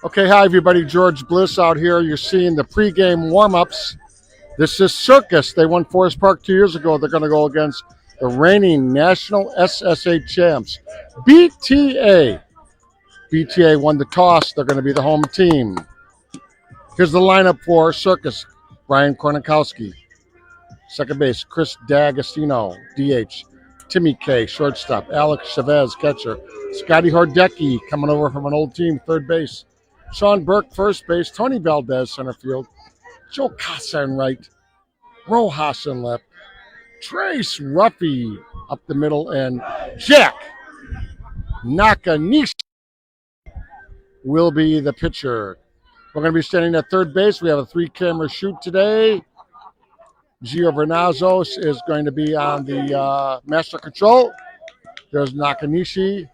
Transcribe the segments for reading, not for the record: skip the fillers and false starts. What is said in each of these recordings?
Okay, hi everybody. George Bliss out here. You're seeing the pregame warm-ups. This is Circus. They won Forest Park 2 years ago. They're going to go against the reigning national SSA champs, BTA. BTA won the toss. They're going to be the home team. Here's the lineup for Circus. Brian Kornikowski, second base. Chris D'Agostino, DH. Timmy K, shortstop. Alex Chavez, catcher. Scotty Hordecki, coming over from an old team, third base. Sean Burke, first base. Tony Valdez, center field. Joe Casa in right. Rojas in left. Trace Ruffy up the middle. And Jack Nakanishi will be the pitcher. We're going to be standing at third base. We have a 3-camera shoot today. Gio Vernazos is going to be on the master control. There's Nakanishi.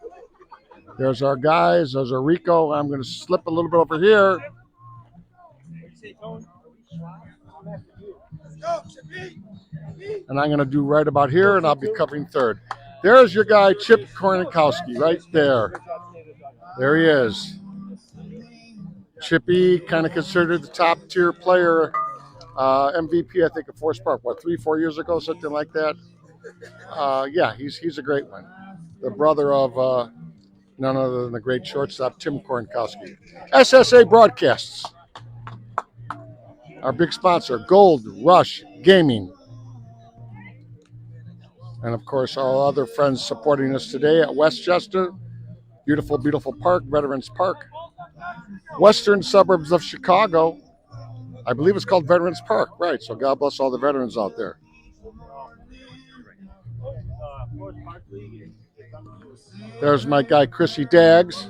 There's our guys. There's our Rico. I'm going to slip a little bit over here. And I'm going to do right about here, and I'll be covering third. There's your guy, Chip Kornikowski, right there. There he is. Chippy, kind of considered the top-tier player, MVP, I think, of Forest Park, 3-4 years ago, something like that. Yeah, he's a great one. The brother of none other than the great shortstop, Tim Kornikowski. SSA Broadcasts, our big sponsor, Gold Rush Gaming. And, of course, our other friends supporting us today at Westchester. Beautiful, beautiful park, Veterans Park. Western suburbs of Chicago. I believe it's called Veterans Park, right? So God bless all the veterans out there. There's my guy, Chrissy Daggs.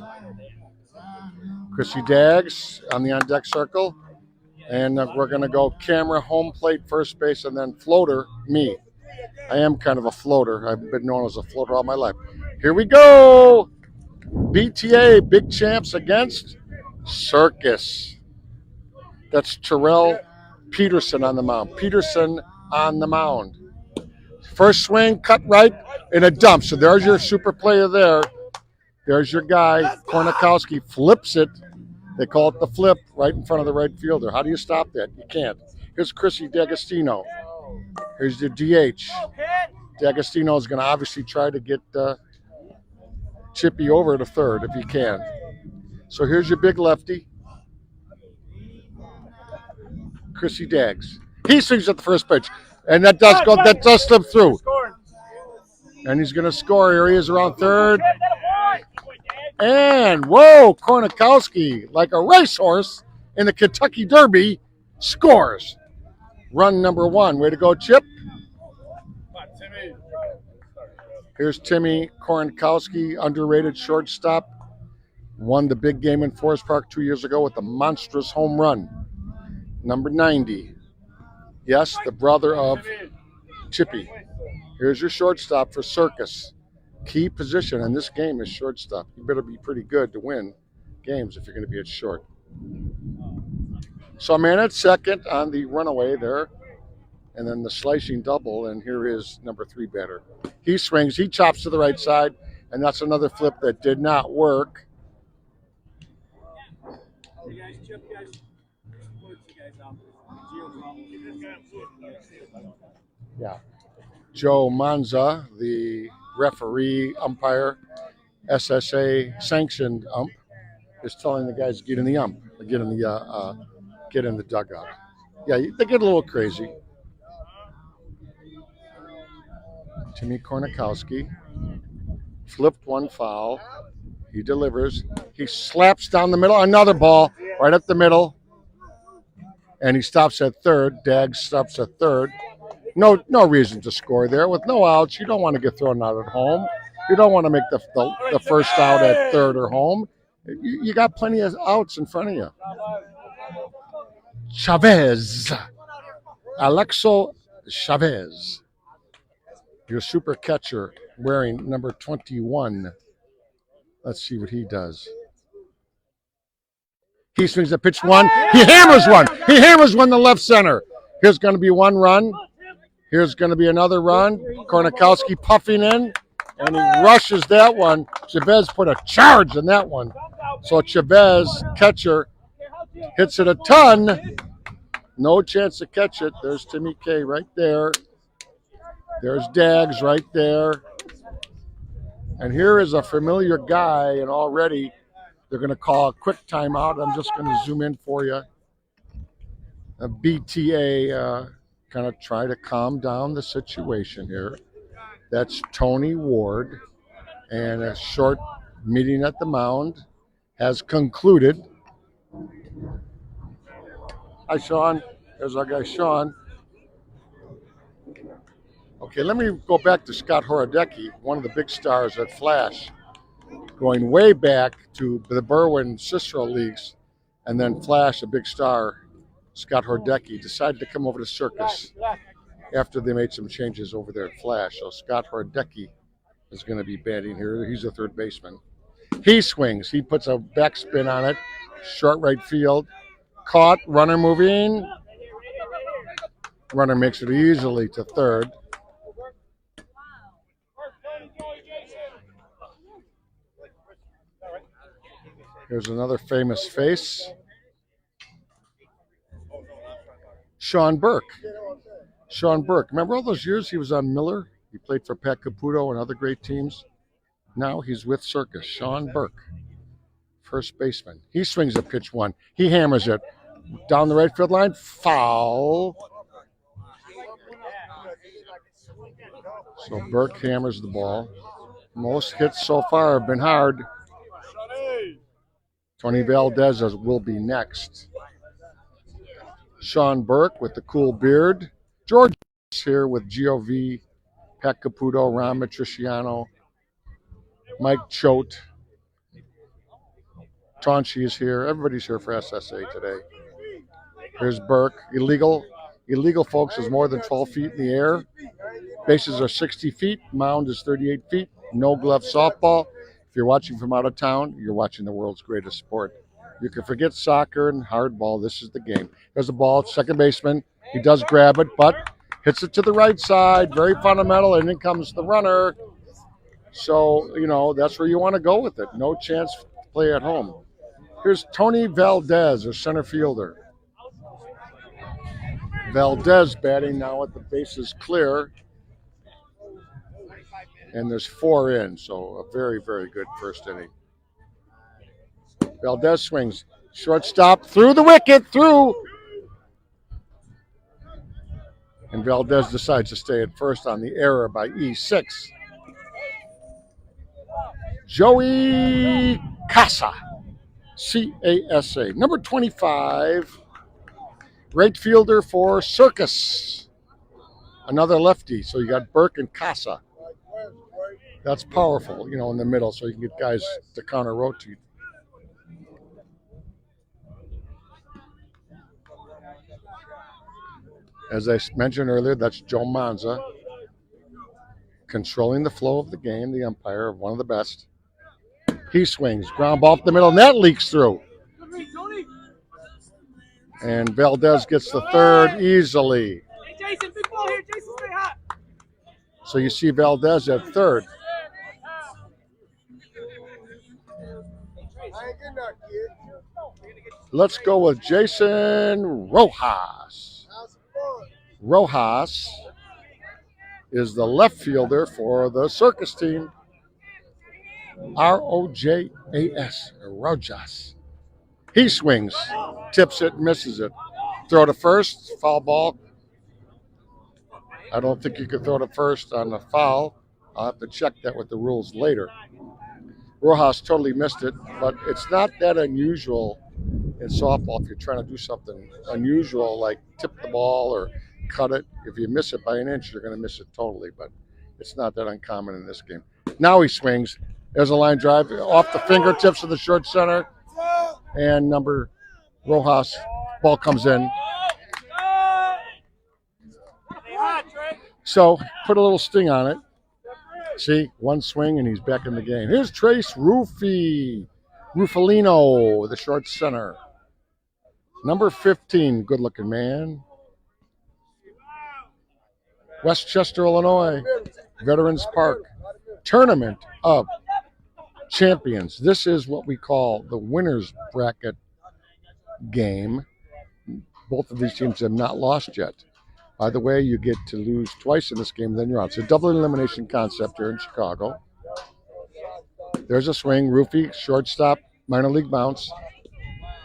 Chrissy Daggs on the on-deck circle. And we're going to go camera, home plate, first base, and then floater, me. I am kind of a floater. I've been known as a floater all my life. Here we go. BTA, big champs against Circus. That's Terrell Peterson on the mound. Peterson on the mound. First swing, cut right, and a dump. So there's your super player there. There's your guy, Kornikowski, flips it. They call it the flip right in front of the right fielder. How do you stop that? You can't. Here's Chrissy D'Agostino. Here's the DH. D'Agostino is going to obviously try to get Chippy over to third if he can. So here's your big lefty, Chrissy Daggs. He swings at the first pitch, and that does slip through. And he's going to score. Here he is around third. And, whoa, Kornikowski, like a racehorse in the Kentucky Derby, scores. Run number one. Way to go, Chip. Here's Timmy Kornikowski, underrated shortstop. Won the big game in Forest Park 2 years ago with a monstrous home run. Number 90. Yes, the brother of Chippy. Here's your shortstop for Circus. Key position in this game is shortstop. You better be pretty good to win games if you're going to be at short. So I'm in at second on the runaway there. And then the slicing double, and here is number 3 batter. He swings, he chops to the right side, and that's another flip that did not work. Yeah. Joe Manza, the referee, umpire, SSA sanctioned ump, is telling the guys get in the ump, get in the dugout. Yeah, they get a little crazy. Timmy Kornikowski flipped one foul. He delivers. He slaps down the middle. Another ball right up the middle. And he stops at third. Daggs stops at third. No reason to score there. With no outs, you don't want to get thrown out at home. You don't want to make the first out at third or home. You got plenty of outs in front of you. Chavez. Alexo Chavez. Your super catcher wearing number 21. Let's see what he does. He swings a pitch one. He hammers one. He hammers one to left center. Here's going to be one run. Here's going to be another run. Kornikowski puffing in, and he rushes that one. Chavez put a charge in that one. So Chavez, catcher, hits it a ton. No chance to catch it. There's Timmy K right there. There's Dags right there. And here is a familiar guy, and already they're going to call a quick timeout. I'm just going to zoom in for you. A BTA kind of try to calm down the situation here. That's Tony Ward. And a short meeting at the mound has concluded. Hi, Sean. There's our guy, Sean. Okay, let me go back to Scott Horodecki, one of the big stars at Flash, going way back to the Berwyn Cicero leagues, and then Flash, a big star, Scott Horodecki, decided to come over to Circus after they made some changes over there at Flash. So Scott Horodecki is going to be batting here. He's a third baseman. He swings. He puts a backspin on it. Short right field. Caught. Runner moving. Runner makes it easily to third. Here's another famous face. Sean Burke. Sean Burke. Remember all those years he was on Miller? He played for Pat Caputo and other great teams. Now he's with Circus. Sean Burke, first baseman. He swings a pitch one. He hammers it down the right field line. Foul. So Burke hammers the ball. Most hits so far have been hard. Tony Valdez will be next. Sean Burke with the cool beard. George is here with G.O.V., Pat Caputo, Ron Matriciano, Mike Choate. Tonchi is here. Everybody's here for SSA today. Here's Burke. Illegal, folks, is more than 12 feet in the air. Bases are 60 feet. Mound is 38 feet. No glove softball. If you're watching from out of town, you're watching the world's greatest sport. You can forget soccer and hardball. This is the game. There's the ball. Second baseman. He does grab it, but hits it to the right side. Very fundamental, and in comes the runner. So, that's where you want to go with it. No chance to play at home. Here's Tony Valdez, a center fielder. Valdez batting now at the bases clear. And there's 4 in, so a very, very good first inning. Valdez swings. Shortstop through the wicket, through. And Valdez decides to stay at first on the error by E6. Joey Casa, C-A-S-A, number 25, right fielder for Circus. Another lefty, so you got Burke and Casa. That's powerful, in the middle, so you can get guys to counter-rotate. As I mentioned earlier, that's Joe Manza, controlling the flow of the game, the umpire, one of the best. He swings, ground ball up the middle, and that leaks through. And Valdez gets the third easily. Hey, Jason, big ball here. Jason, stay hot. So you see Valdez at third. Let's go with Jason Rojas. Rojas is the left fielder for the Circus team. R-O-J-A-S, Rojas. He swings, tips it, misses it. Throw to first, foul ball. I don't think you could throw to first on the foul. I'll have to check that with the rules later. Rojas totally missed it, but it's not that unusual in softball if you're trying to do something unusual like tip the ball or cut it. If you miss it by an inch, you're going to miss it totally, but it's not that uncommon in this game. Now he swings. There's a line drive off the fingertips of the short center, and number Rojas, ball comes in. So put a little sting on it. See, one swing and he's back in the game. Here's Trace Rufalino, the short center. Number 15, good-looking man. Westchester, Illinois, Veterans Park, Tournament of champions. This is what we call the winner's bracket game. Both of these teams have not lost yet. By the way, you get to lose twice in this game, then you're out. It's a double elimination concept here in Chicago. There's a swing, Roofie, shortstop, minor league bounce.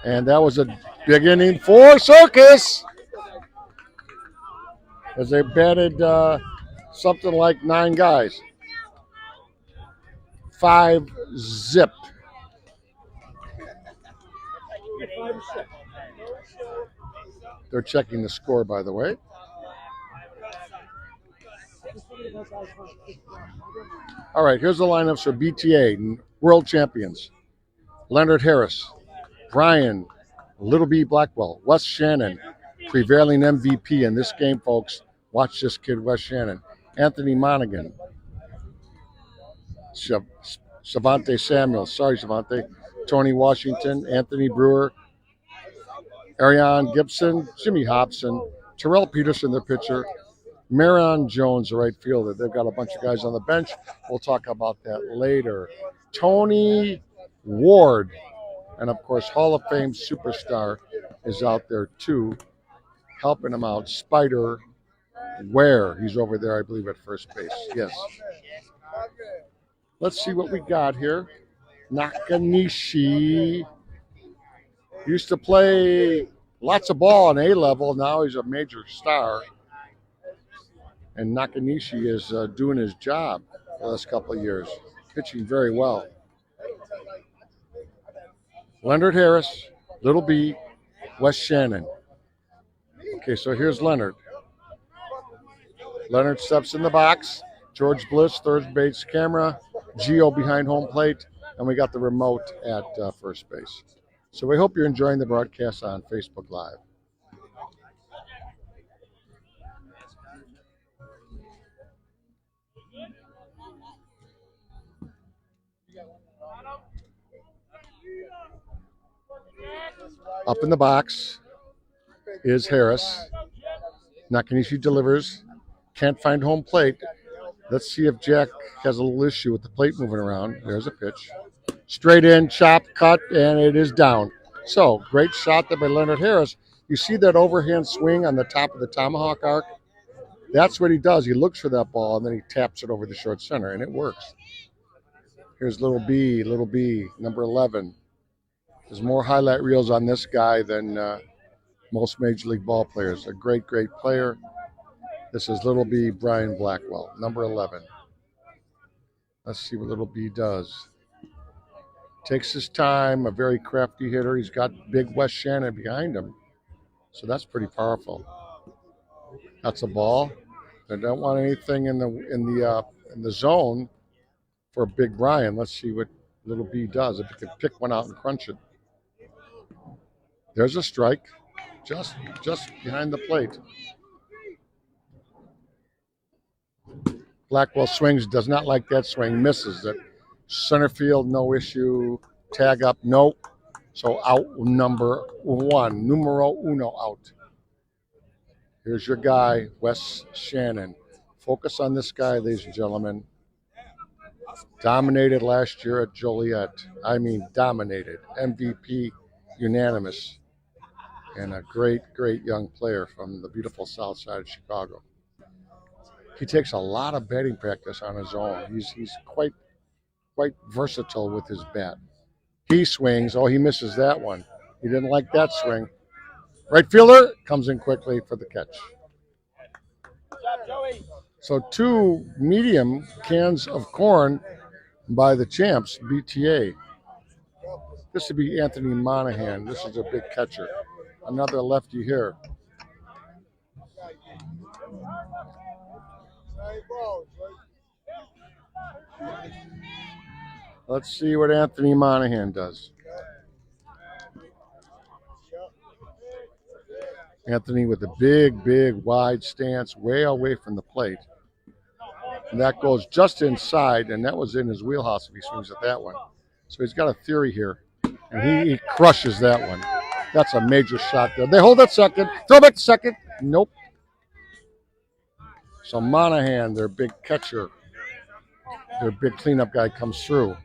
And that was a big inning for Circus, as they batted something like 9 guys. 5-zip. They're checking the score, by the way. All right, here's the lineups for BTA, world champions. Leonard Harris, Brian, Little B Blackwell, Wes Shannon, prevailing MVP in this game, folks. Watch this kid, Wes Shannon. Anthony Monaghan, Savante Samuels, Tony Washington, Anthony Brewer, Ariane Gibson, Jimmy Hobson, Terrell Peterson, the pitcher, Marion Jones, the right fielder. They've got a bunch of guys on the bench. We'll talk about that later. Tony Ward, and of course, Hall of Fame superstar is out there too, helping him out. Spider Ware, he's over there, I believe, at first base. Yes. Let's see what we got here. Nakanishi used to play lots of ball on A level. Now he's a major star. And Nakanishi is doing his job the last couple of years, pitching very well. Leonard Harris, Little B, Wes Shannon. Okay, so here's Leonard. Leonard steps in the box. George Bliss, third base camera. Gio behind home plate. And we got the remote at first base. So we hope you're enjoying the broadcast on Facebook Live. Up in the box is Harris. Nakanishi delivers. Can't find home plate. Let's see if Jack has a little issue with the plate moving around. There's a pitch. Straight in, chop, cut, and it is down. So, great shot there by Leonard Harris. You see that overhand swing on the top of the tomahawk arc? That's what he does. He looks for that ball, and then he taps it over the short center, and it works. Here's Little B, number 11. There's more highlight reels on this guy than most Major League ball players. A great, great player. This is Little B, Brian Blackwell, number 11. Let's see what Little B does. Takes his time, a very crafty hitter. He's got big Wes Shannon behind him. So that's pretty powerful. That's a ball. They don't want anything in the zone for Big Brian. Let's see what Little B does. If he can pick one out and crunch it. There's a strike, just behind the plate. Blackwell swings, does not like that swing, misses it. Center field, no issue. Tag up, nope. So out number 1, numero uno out. Here's your guy, Wes Shannon. Focus on this guy, ladies and gentlemen. Dominated last year at Joliet. I mean, dominated. MVP, unanimous. And a great, great young player from the beautiful south side of Chicago. He takes a lot of batting practice on his own. He's quite versatile with his bat. He swings. Oh, he misses that one. He didn't like that swing. Right fielder comes in quickly for the catch. So 2 medium cans of corn by the champs, BTA. This would be Anthony Monaghan. This is a big catcher. Another lefty here. Let's see what Anthony Monaghan does. Anthony with a big, wide stance, way away from the plate. And that goes just inside, and that was in his wheelhouse if he swings at that one. So he's got a theory here, and he crushes that one. That's a major shot there. They hold at second. Throw back to second. Nope. So Monaghan, their big catcher, their big cleanup guy, comes through.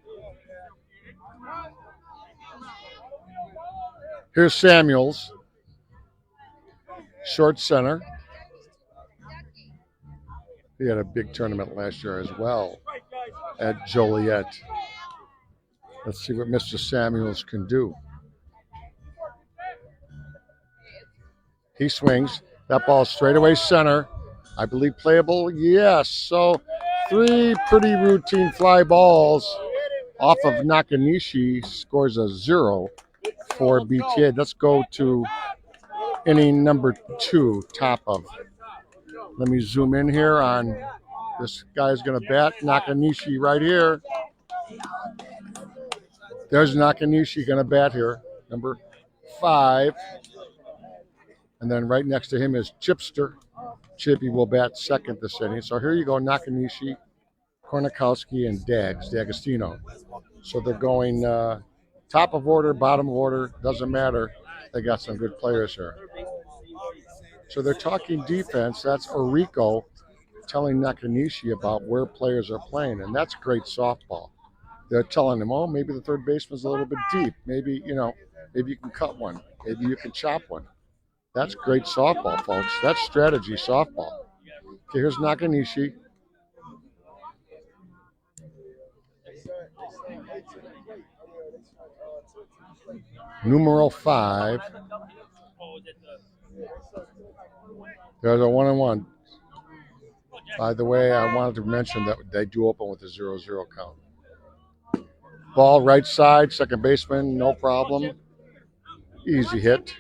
Here's Samuels, short center. He had a big tournament last year as well at Joliet. Let's see what Mr. Samuels can do. He swings. That ball straight away center. I believe playable. Yes. So 3 pretty routine fly balls off of Nakanishi, scores a 0 for BTA. Let's go to inning number 2, top of. Let me zoom in here on this guy's going to bat. Nakanishi right here. There's Nakanishi going to bat here, number 5. And then right next to him is Chipster. Chippy will bat second this inning. So here you go, Nakanishi, Kornikowski, and D'Agostino. So they're going top of order, bottom of order, doesn't matter. They got some good players here. So they're talking defense. That's Orico telling Nakanishi about where players are playing, and that's great softball. They're telling him, oh, maybe the third baseman's a little bit deep. Maybe, maybe you can cut one. Maybe you can chop one. That's great softball, folks. That's strategy softball. Okay, here's Nakanishi. Numero 5. There's a 1-1. By the way, I wanted to mention that they do open with a 0-0 count. Ball right side, second baseman, no problem. Easy hit.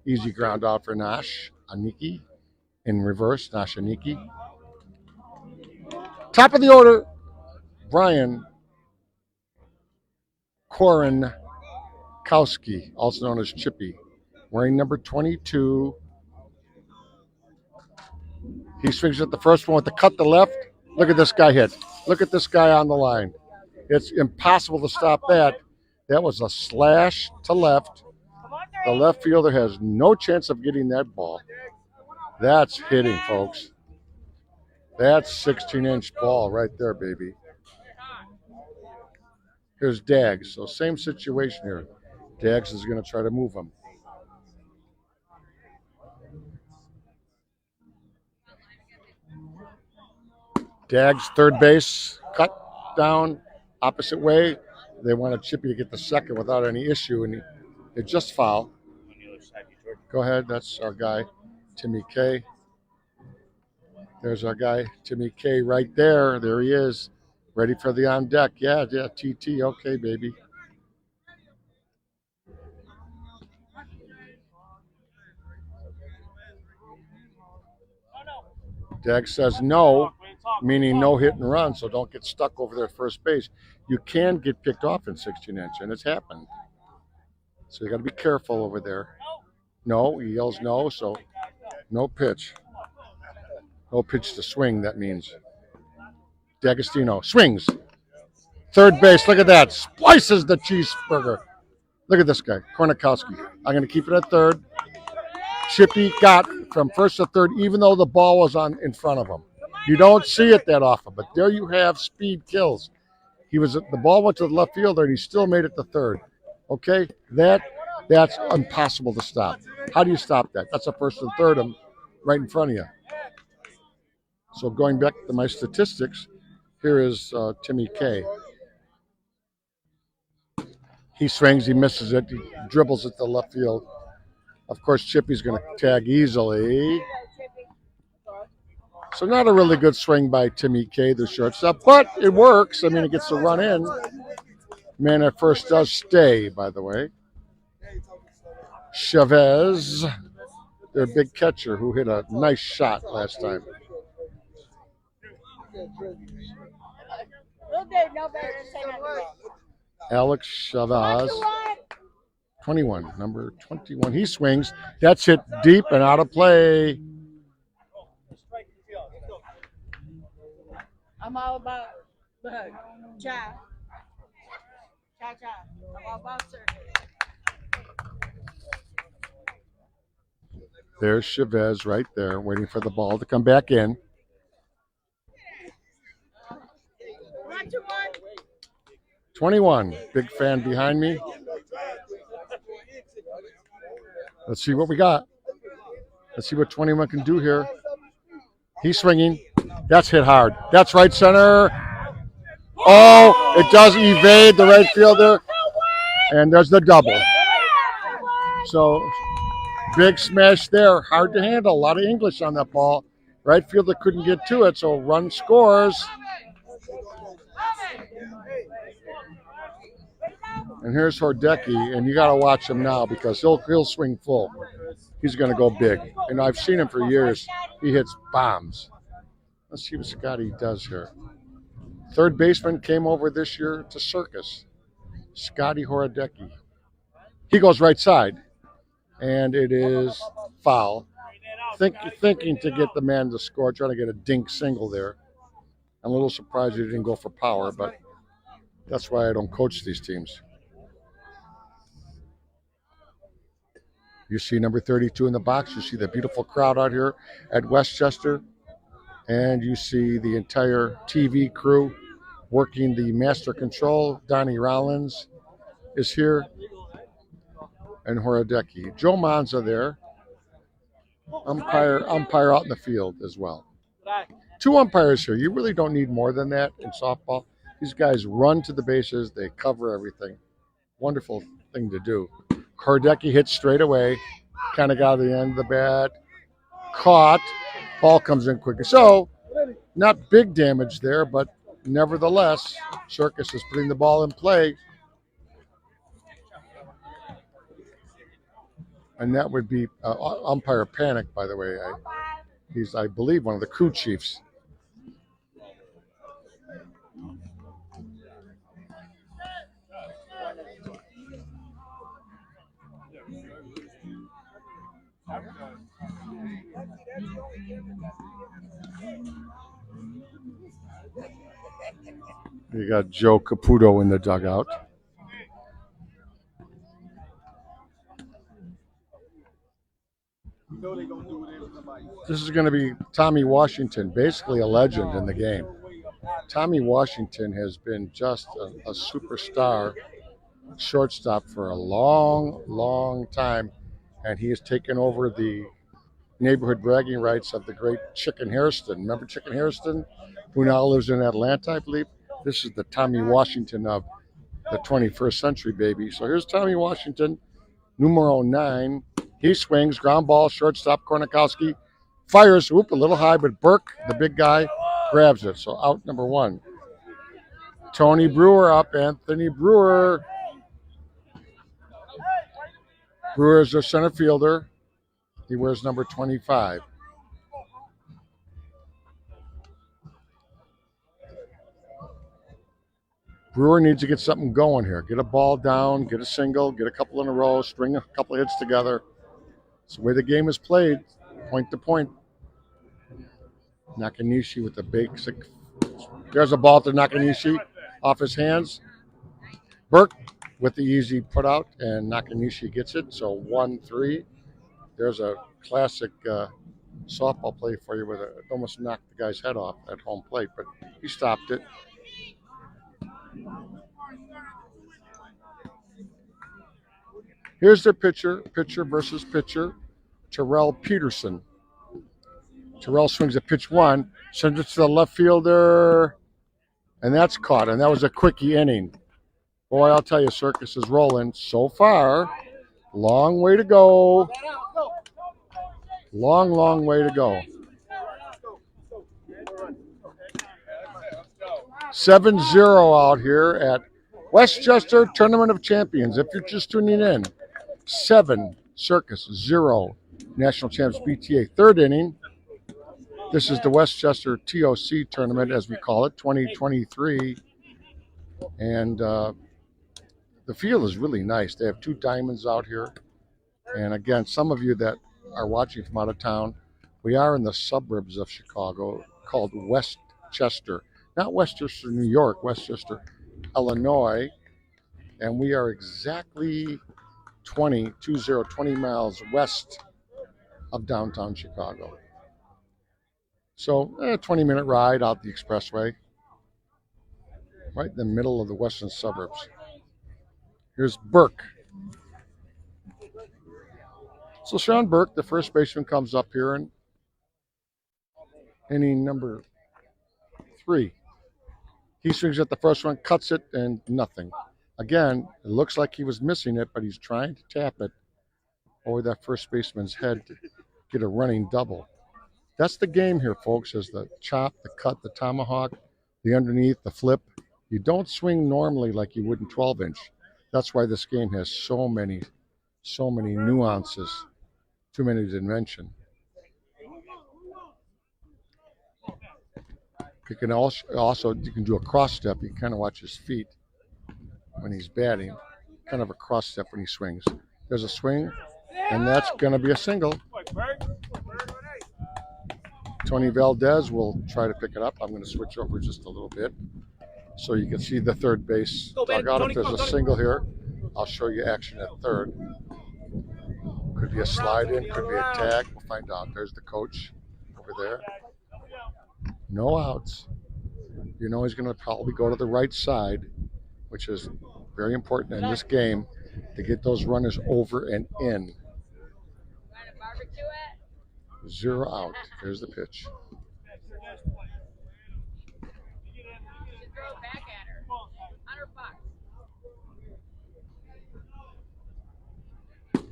Easy ground out for Nash Aniki. In reverse, Nash Aniki. Top of the order, Brian Kornikowski, also known as Chippy, wearing number 22. He swings at the first one with the cut to left. Look at this guy hit. Look at this guy on the line. It's impossible to stop that. That was a slash to left. The left fielder has no chance of getting that ball. That's hitting, folks. That's 16-inch ball right there, baby. Here's Dags. So same situation here. Dags is going to try to move him. Dags, third base, cut down, opposite way. They wanted Chippy to get the second without any issue, and they just foul. Go ahead. That's our guy, Timmy K. There's our guy, Timmy K, right there. There he is, ready for the on deck. Yeah, TT. Okay, baby. Dag says no, meaning no hit and run, so don't get stuck over there at first base. You can get picked off in 16-inch, and it's happened. So you got to be careful over there. No, he yells no, so no pitch. No pitch to swing, that means. D'Agostino swings. Third base, look at that. Splices the cheeseburger. Look at this guy, Kornikowski. I'm going to keep it at third. Chippy got from first to third, even though the ball was in front of him. You don't see it that often, but there you have speed kills. The ball went to the left fielder, and he still made it to third. Okay, that's impossible to stop. How do you stop that? That's a first and third right in front of you. So going back to my statistics, here is Timmy K. He swings, he misses it, he dribbles it to left field. Of course, Chippy's going to tag easily. So not a really good swing by Timmy K, the shortstop, but it works. I mean, it gets a run in. Man at first does stay, by the way. Chavez, their big catcher, who hit a nice shot last time. Alex Chavez, 21, number 21. He swings. That's hit deep and out of play. I'm all about the cha. Cha. I'm all about circus. There's Chavez right there, waiting for the ball to come back in. 21, big fan behind me. Let's see what we got. Let's see what 21 can do here. He's swinging. That's hit hard. That's right center. Oh, it does evade the right fielder. And there's the double. So big smash there. Hard to handle. A lot of English on that ball. Right fielder couldn't get to it, so run scores. And here's Hordecki, and you got to watch him now because he'll swing full. He's going to go big. And I've seen him for years. He hits bombs. Let's see what Scotty does here. Third baseman came over this year to Circus. Scotty Hordecki. He goes right side, and it is foul. Thinking to get the man to score, trying to get a dink single there. I'm a little surprised he didn't go for power, but that's why I don't coach these teams. You see number 32 in the box. You see the beautiful crowd out here at Westchester. And you see the entire TV crew working the master control. Donnie Rollins is here. And Hordecki. Joe Manza there. Umpire out in the field as well. 2 umpires here. You really don't need more than that in softball. These guys run to the bases. They cover everything. Wonderful thing to do. Hordecki hits straight away. Kind of got to the end of the bat. Caught. Ball comes in quickly. So, not big damage there, but nevertheless, Circus is putting the ball in play. And that would be umpire Panic, by the way. He's, I believe, one of the crew chiefs. You got Joe Caputo in the dugout. This is going to be Tommy Washington, basically a legend in the game. Tommy Washington has been just a superstar shortstop for a long, long time, and he has taken over the neighborhood bragging rights of the great Chicken Hairston. Remember Chicken Hairston, who now lives in Atlanta, I believe? This is the Tommy Washington of the 21st century, baby. So here's Tommy Washington, numero 9. He swings, ground ball, shortstop, Kornikowski fires, a little high, but Burke, the big guy, grabs it. So out number 1. Tony Brewer up, Anthony Brewer. Brewer is their center fielder. He wears number 25. Brewer needs to get something going here. Get a ball down, get a single, get a couple in a row, string a couple of hits together. It's the way the game is played, point to point. Nakanishi with the basic. There's a ball to Nakanishi off his hands. Burke with the easy put out, and Nakanishi gets it. So 1-3. There's a classic softball play for you where it almost knocked the guy's head off at home plate, but he stopped it. Here's their pitcher versus pitcher, Terrell Peterson. Terrell swings at pitch 1, sends it to the left fielder, and that's caught, and that was a quickie inning. Boy, I'll tell you, Circus is rolling so far. Long way to go. Long, long way to go. 7-0 out here at Westchester Tournament of Champions. If you're just tuning in, 7 Circus, 0 National Champs BTA. Third inning. This is the Westchester TOC tournament, as we call it, 2023. And the field is really nice. They have 2 diamonds out here. And again, some of you that are watching from out of town, we are in the suburbs of Chicago called Westchester. Not Westchester, New York, Westchester, Illinois. And we are exactly 20 miles west of downtown Chicago. So a 20-minute ride out the expressway, right in the middle of the western suburbs. Here's Burke. So Sean Burke, the first baseman, comes up here in inning number 3. He swings at the first one, cuts it, and nothing. Again, it looks like he was missing it, but he's trying to tap it over that first baseman's head to get a running double. That's the game here, folks, is the chop, the cut, the tomahawk, the underneath, the flip. You don't swing normally like you would in 12-inch. That's why this game has so many nuances, too many to mention. You can also you can do a cross step. You can kind of watch his feet when he's batting, kind of a cross step when he swings. There's a swing, and that's going to be a single. Tony Valdez will try to pick it up. I'm going to switch over just a little bit so you can see the third base dugout. If there's a single here, I'll show you action at third. Could be a slide in, could be a tag. We'll find out. There's the coach over there. No outs. You know he's going to probably go to the right side, which is very important in this game to get those runners over and in. 0 out. There's the pitch.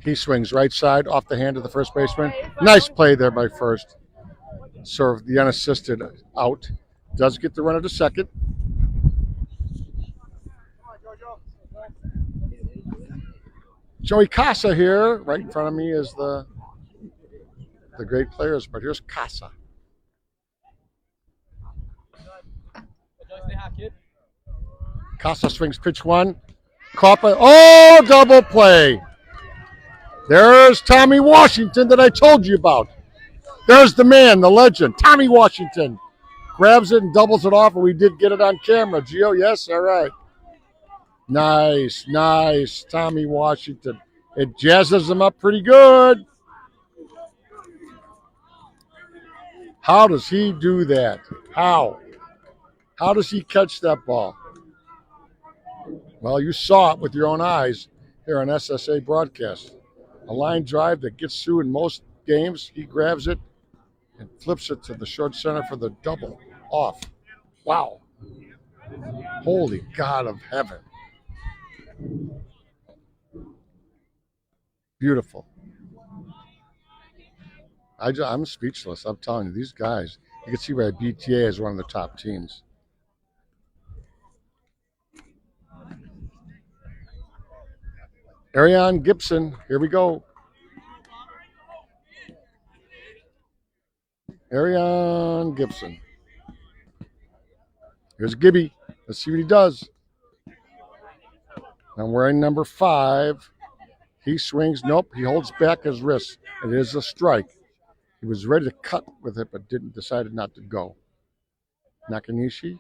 He swings right side off the hand of the first baseman. Nice play there by first. Served the unassisted out. Does get the runner to second. Joey Casa here. Right in front of me is the great players, but here's Casa. Casa swings pitch 1. Caught by, double play. There's Tommy Washington that I told you about. There's the man, the legend, Tommy Washington. Grabs it and doubles it off, and we did get it on camera. Gio, yes? All right. Nice, Tommy Washington. It jazzes him up pretty good. How does he do that? How? How does he catch that ball? Well, you saw it with your own eyes here on SSA broadcast. A line drive that gets through in most games. He grabs it and flips it to the short center for the double off. Wow. Holy God of heaven. Beautiful. I'm speechless. I'm telling you, these guys, you can see why BTA is one of the top teams. Arion Gibson, here we go. Arion Gibson. Here's Gibby. Let's see what he does. I'm wearing number 5. He swings. Nope, he holds back his wrist. It is a strike. He was ready to cut with it, but decided not to go. Nakanishi.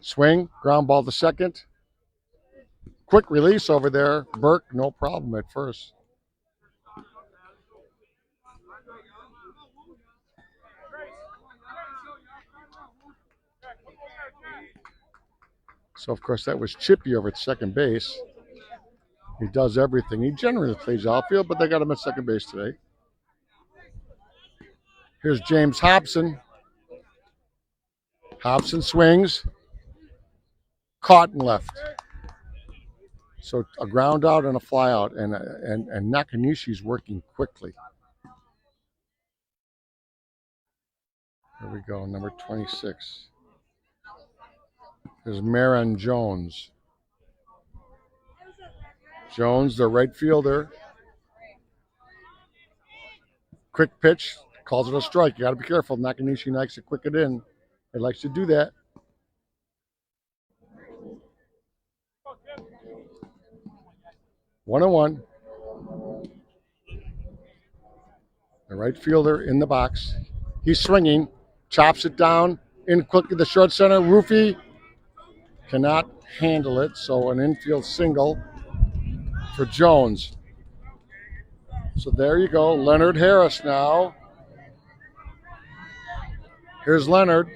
Swing. Ground ball to second. Quick release over there. Burke, no problem at first. So, of course, that was Chippy over at second base. He does everything. He generally plays outfield, but they got him at second base today. Here's James Hobson. Hobson swings. Caught and left. So a ground out and a fly out, and Nakanishi's working quickly. Here we go, number 26. There's Marin Jones. Jones, the right fielder. Quick pitch, calls it a strike. You got to be careful. Nakanishi likes to quick it in. He likes to do that. One and one. The right fielder in the box. He's swinging, chops it down, in quickly the short center. Roofie cannot handle it, so an infield single for Jones. So there you go, Leonard Harris now. Here's Leonard.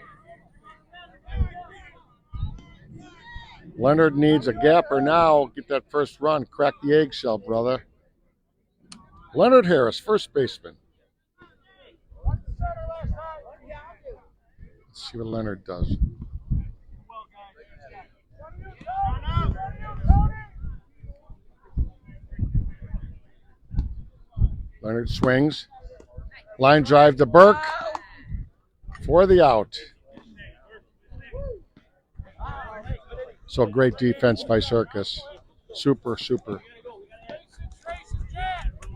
Leonard needs a gapper now. Get that first run. Crack the eggshell, brother. Leonard Harris, first baseman. Let's see what Leonard does. Leonard swings. Line drive to Burke for the out. So great defense by Circus. Super.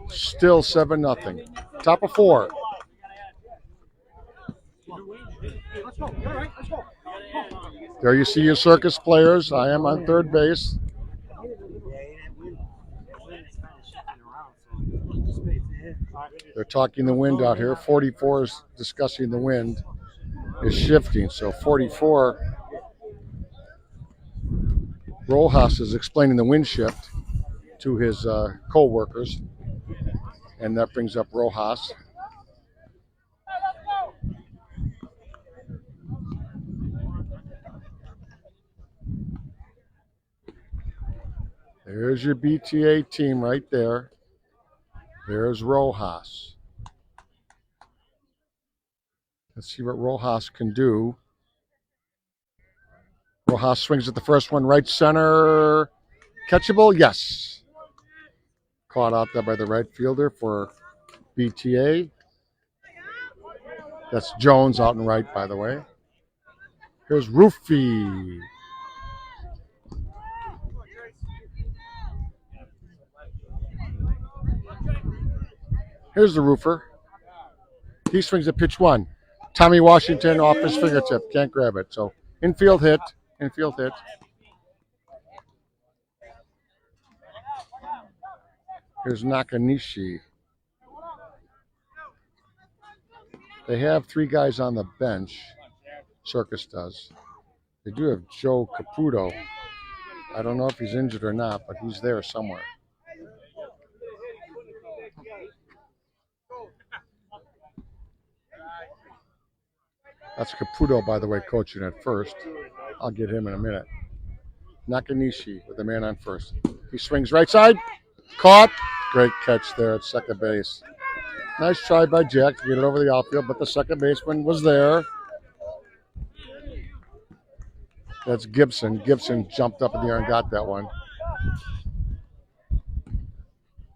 Still 7-0. Top of 4. There you see your Circus players. I am on third base. They're talking the wind out here. 44 is discussing the wind is shifting. So 44, Rojas is explaining the wind shift to his co-workers. And that brings up Rojas. There's your BTA team right there. There's Rojas. Let's see what Rojas can do. Rojas swings at the first one, right center. Catchable? Yes. Caught out there by the right fielder for BTA. That's Jones out and right, by the way. Here's Roofy. Here's the roofer. He swings at pitch 1. Tommy Washington off his fingertip. Can't grab it. So infield hit. Here's Nakanishi. They have 3 guys on the bench. Circus does. They do have Joe Caputo. I don't know if he's injured or not, but he's there somewhere. That's Caputo, by the way, coaching at first. I'll get him in a minute. Nakanishi with the man on first. He swings right side. Caught. Great catch there at second base. Nice try by Jack to get it over the outfield, but the second baseman was there. That's Gibson. Gibson jumped up in the air and got that one.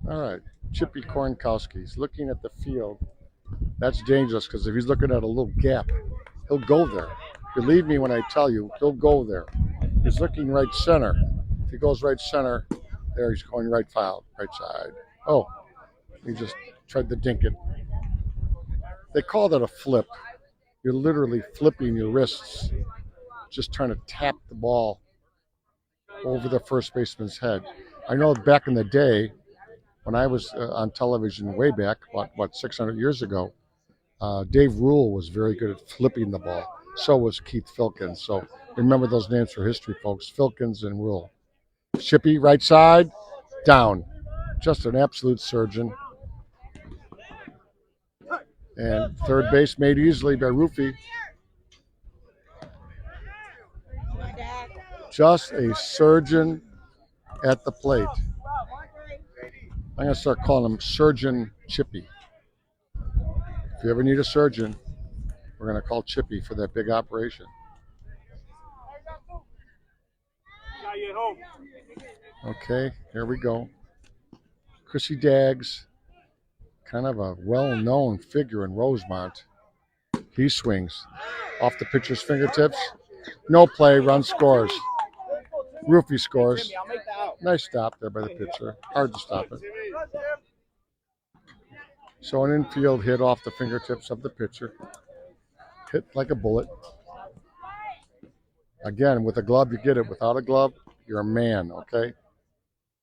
All right. Chippy Kornkowski. He's looking at the field. That's dangerous because if he's looking at a little gap, he'll go there. Believe me when I tell you, he'll go there. He's looking right center. If he goes right center, there he's going right foul, right side. Oh, he just tried to dink it. They call that a flip. You're literally flipping your wrists, just trying to tap the ball over the first baseman's head. I know back in the day, when I was on television way back, what 600 years ago, Dave Rule was very good at flipping the ball. So was Keith Filkins. So remember those names for history, folks. Filkins and Rule. Chippy, right side, down. Just an absolute surgeon. And third base made easily by Roofy. Just a surgeon at the plate. I'm going to start calling him Surgeon Chippy. If you ever need a surgeon, we're going to call Chippy for that big operation. Okay, here we go. Chrissy Daggs, kind of a well-known figure in Rosemont. He swings off the pitcher's fingertips. No play, run scores. Roofy scores. Nice stop there by the pitcher. Hard to stop it. So an infield hit off the fingertips of the pitcher. Hit like a bullet. Again, with a glove, you get it. Without a glove, you're a man, okay?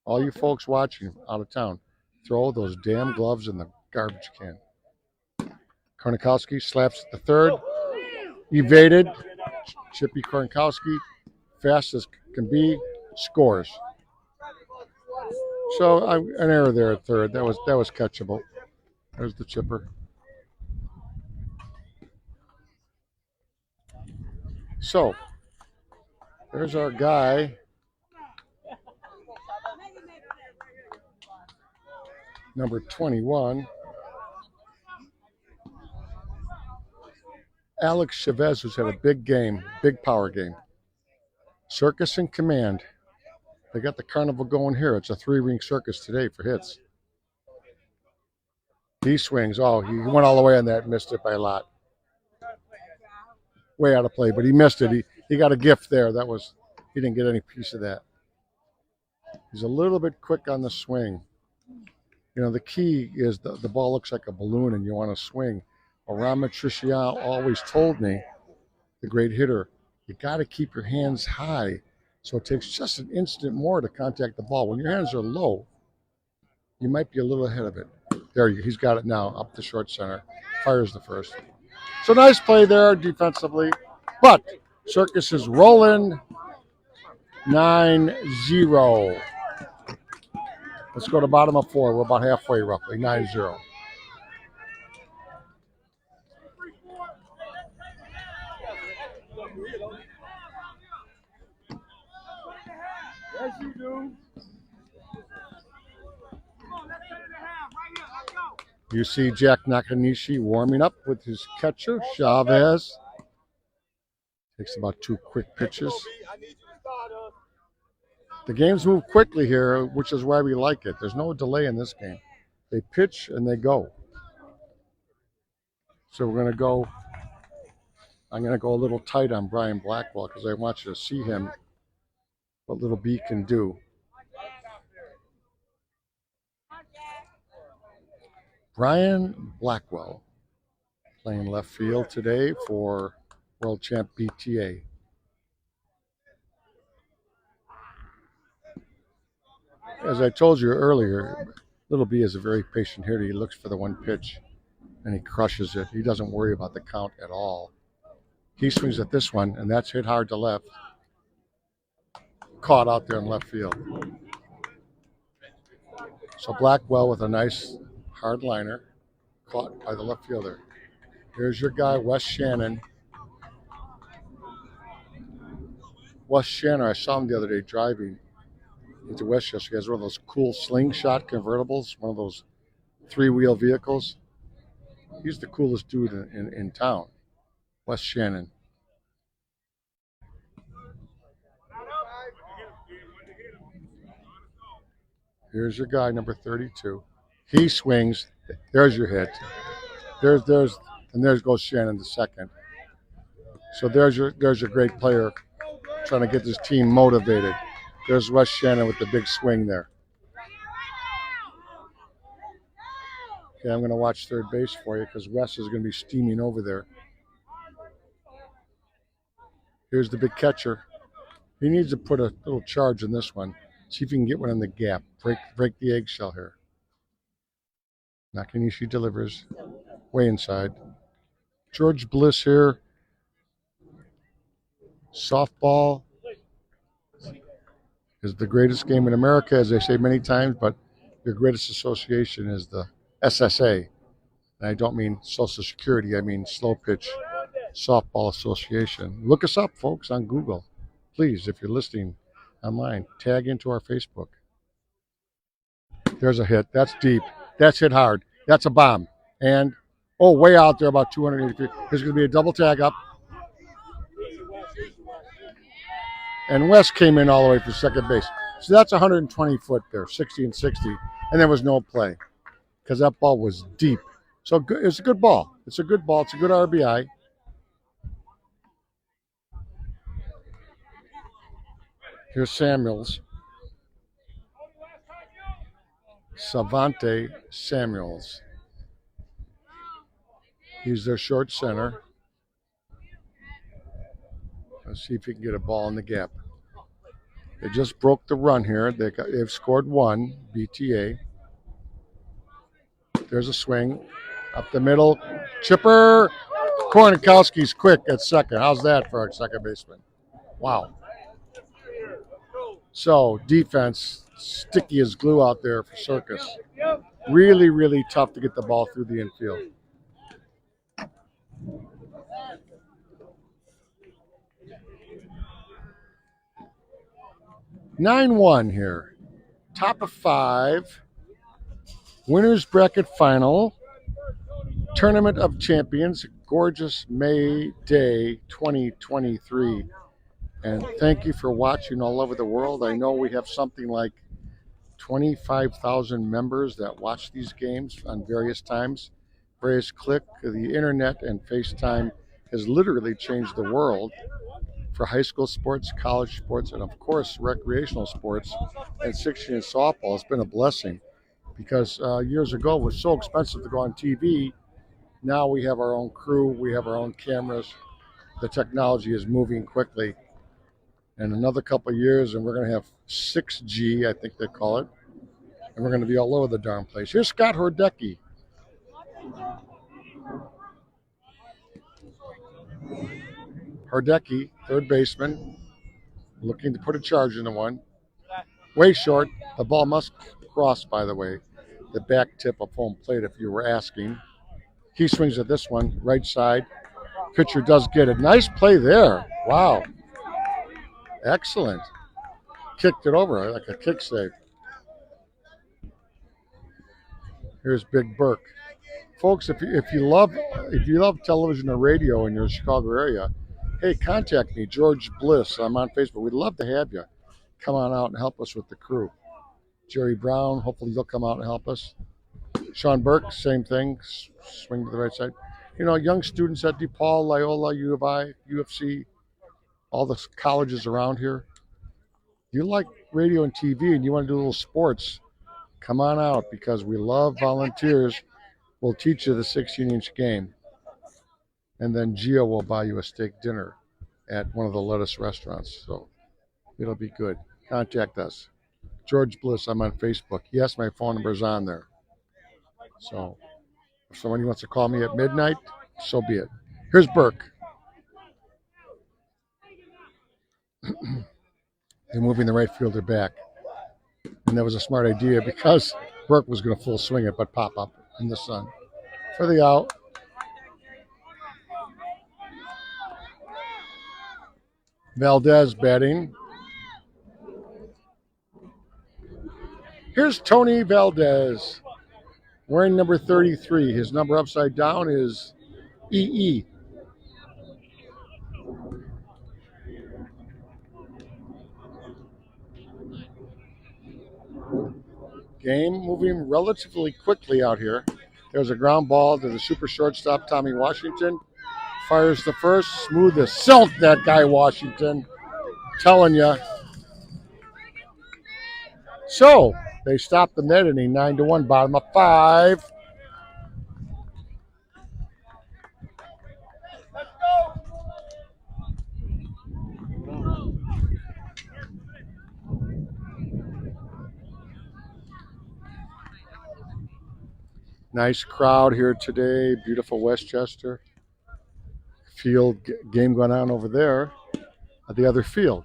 All you folks watching out of town, throw those damn gloves in the garbage can. Kornkowski slaps at the third. Evaded. Chippy Kornkowski, fast as can be, scores. So an error there at third. That was catchable. There's the chipper. So there's our guy, Number 21, Alex Chavez, who's had a big game, big power game. Circus in command. They got the carnival going here. It's a 3-ring circus today for hits. He swings. Oh, he went all the way on that, missed it by a lot. Way out of play, but he missed it. He got a gift there. He didn't get any piece of that. He's a little bit quick on the swing. You know, the key is the ball looks like a balloon and you want to swing. Ron Matricial always told me, the great hitter, you got to keep your hands high. So it takes just an instant more to contact the ball. When your hands are low, you might be a little ahead of it. There, he's got it now, up the short center. Fires the first. So nice play there defensively. But Circus is rolling 9-0. Let's go to bottom of 4. We're about halfway roughly, 9-0. Yes, you do. You see Jack Nakanishi warming up with his catcher, Chavez. Takes about 2 quick pitches. The games move quickly here, which is why we like it. There's no delay in this game. They pitch and they go. So I'm going to go a little tight on Brian Blackwell because I want you to see him, what little B can do. Brian Blackwell playing left field today for world champ BTA. As I told you earlier, little B is a very patient hitter. He looks for the one pitch and he crushes it. He doesn't worry about the count at all. He swings at this one, and that's hit hard to left. Caught out there in left field. So Blackwell with a nice hard liner, caught by the left fielder. Here's your guy, Wes Shannon. Wes Shannon, I saw him the other day driving into Westchester. He has one of those cool slingshot convertibles, one of those 3-wheel vehicles. He's the coolest dude in town, Wes Shannon. Here's your guy, number 32. He swings. There's your hit. There's goes Shannon the second. So there's your great player trying to get this team motivated. There's Wes Shannon with the big swing there. Okay, I'm going to watch third base for you because Wes is going to be steaming over there. Here's the big catcher. He needs to put a little charge in this one. See if you can get one in the gap. Break the eggshell here. Nakanishi delivers. Way inside. George Bliss here. Softball is the greatest game in America, as they say many times, but your greatest association is the SSA. And I don't mean Social Security, I mean Slow Pitch Softball Association. Look us up, folks, on Google. Please, if you're listening online, tag into our Facebook. There's a hit. That's deep. That's hit hard. That's a bomb. And, way out there, about 280 feet. There's going to be a double tag up. And West came in all the way for second base. So that's 120 foot there, 60 and 60. And there was no play because that ball was deep. So it's a good ball. It's a good ball. It's a good RBI. Here's Samuels. Savante Samuels. He's their short center. Let's see if he can get a ball in the gap. They just broke the run here. They've scored 1, BTA. There's a swing. Up the middle. Chipper. Kornikowski's quick at second. How's that for a second baseman? Wow. So defense, sticky as glue out there for Circus. Really, really tough to get the ball through the infield. Nine-1 here. Top of 5. Winners bracket final. Tournament of Champions. Gorgeous May Day 2023. And thank you for watching all over the world. I know we have something like 25,000 members that watch these games on various times, various click. The internet and FaceTime has literally changed the world for high school sports, college sports, and of course recreational sports. And 16 and softball has been a blessing because years ago it was so expensive to go on TV. Now we have our own crew, we have our own cameras. The technology is moving quickly. In another couple of years, and we're going to have 6G, I think they call it, and we're going to be all over the darn place. Here's Scott Hordecki. Hordecki, third baseman, looking to put a charge into one. Way short. The ball must cross, by the way, the back tip of home plate if you were asking. He swings at this one, right side. Pitcher does get it. Nice play there. Wow. Excellent. Kicked it over like a kick save. Here's Big Burke. Folks, if you love television or radio in your Chicago area, hey, contact me, George Bliss. I'm on Facebook. We'd love to have you. Come on out and help us with the crew. Jerry Brown, hopefully he'll come out and help us. Sean Burke, same thing. Swing to the right side. You know, young students at DePaul, Loyola, U of I, UFC, all the colleges around here. You like radio and TV and you want to do a little sports, come on out because we love volunteers. We'll teach you the 16-inch game. And then Gio will buy you a steak dinner at one of the lettuce restaurants. So it'll be good. Contact us. George Bliss, I'm on Facebook. Yes, my phone number is on there. So if somebody wants to call me at midnight, so be it. Here's Burke. They're moving the right fielder back. And that was a smart idea because Burke was going to full swing it but pop up in the sun. For the out. Valdez batting. Here's Tony Valdez wearing number 33. His number upside down is EE. Game moving relatively quickly out here. There's a ground ball to the super shortstop, Tommy Washington. Fires the first. Smooth as silk, that guy Washington. Telling you. So, they stopped the net inning 9-1, bottom of 5. Nice crowd here today. Beautiful Westchester. Field game going on over there at the other field.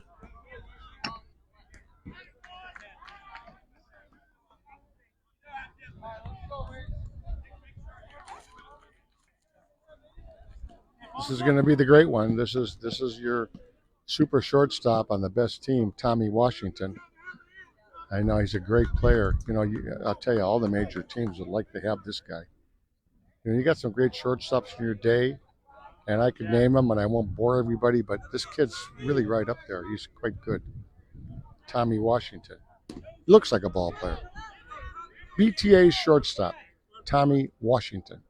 This is going to be the great one. This is your super shortstop on the best team, Tommy Washington. I know he's a great player. You know, I'll tell you, all the major teams would like to have this guy. You know, you got some great shortstops in your day, and I could name them, and I won't bore everybody, but this kid's really right up there. He's quite good. Tommy Washington. Looks like a ball player. BTA shortstop, Tommy Washington.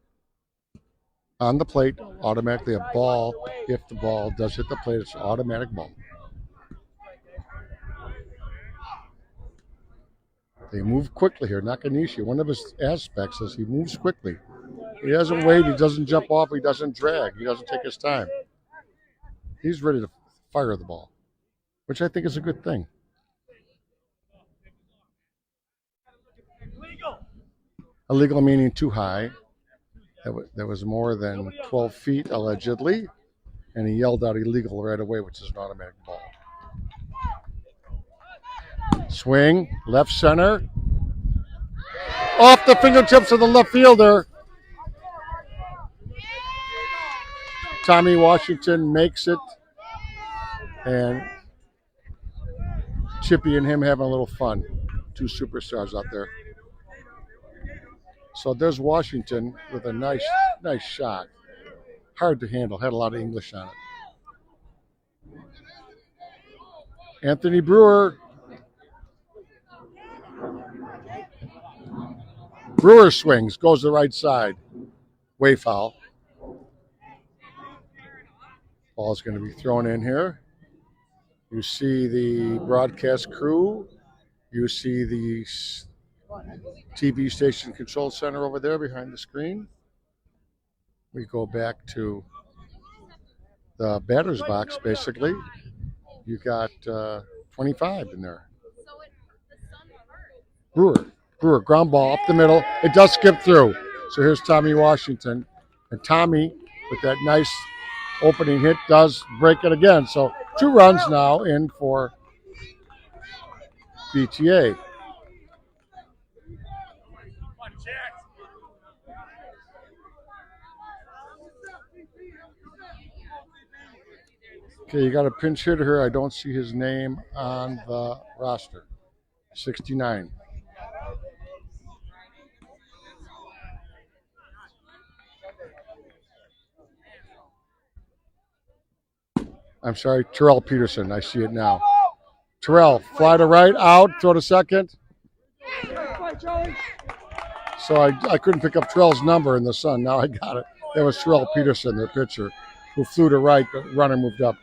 On the plate, automatically a ball. If the ball does hit the plate, it's an automatic ball. They move quickly here. Nakanishi, one of his aspects is he moves quickly. He doesn't wait. He doesn't jump off. He doesn't drag. He doesn't take his time. He's ready to fire the ball, which I think is a good thing. Illegal meaning too high. That was more than 12 feet, allegedly. And he yelled out illegal right away, which is an automatic ball. Swing, left center. Off the fingertips of the left fielder. Tommy Washington makes it. And Chippy and him having a little fun. Two superstars out there. So there's Washington with a nice shot. Hard to handle. Had a lot of English on it. Anthony Brewer. Brewer swings, goes to the right side. Way foul. Ball's going to be thrown in here. You see the broadcast crew. You see the TV station control center over there behind the screen. We go back to the batter's box, basically. You got 25 in there. Brewer, ground ball up the middle. It does skip through. So here's Tommy Washington. And Tommy, with that nice opening hit, does break it again. So 2 runs now in for BTA. Okay, you got a pinch hitter here. I don't see his name on the roster. 69. I'm sorry, Terrell Peterson. I see it now. Terrell, fly to right, out, throw to second. So I couldn't pick up Terrell's number in the sun. Now I got it. That was Terrell Peterson, their pitcher, who flew to right, but runner moved up.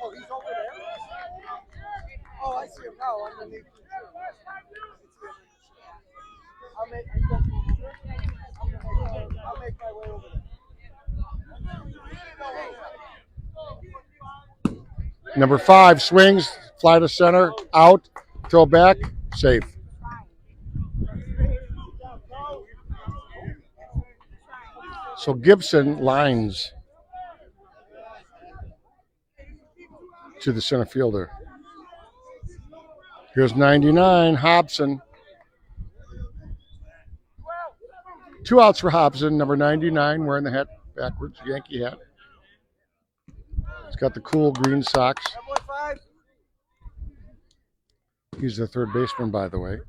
Oh, he's over there? Oh, I see him now underneath. I'll make my way over there. Number 5 swings, fly to center, out, throw back, safe. So Gibson lines to the center fielder. Here's 99, Hobson. 2 outs for Hobson, number 99, wearing the hat backwards, Yankee hat. He's got the cool green socks. He's the third baseman, by the way.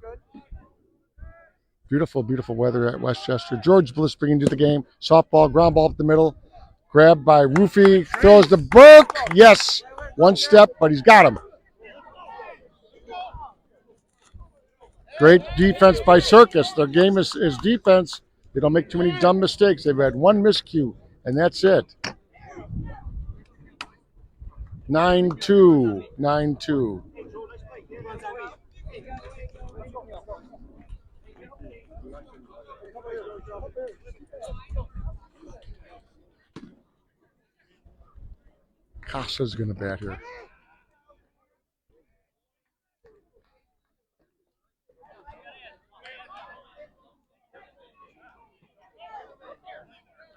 Beautiful, beautiful weather at Westchester. George Bliss bringing to the game. Softball, ground ball up the middle. Grabbed by Roofy. Throws to Burke. Yes. 1 step, but he's got him. Great defense by Circus. Their game is defense. They don't make too many dumb mistakes. They've had 1 miscue, and that's it. 9-2. 9-2. Casa's going to bat here.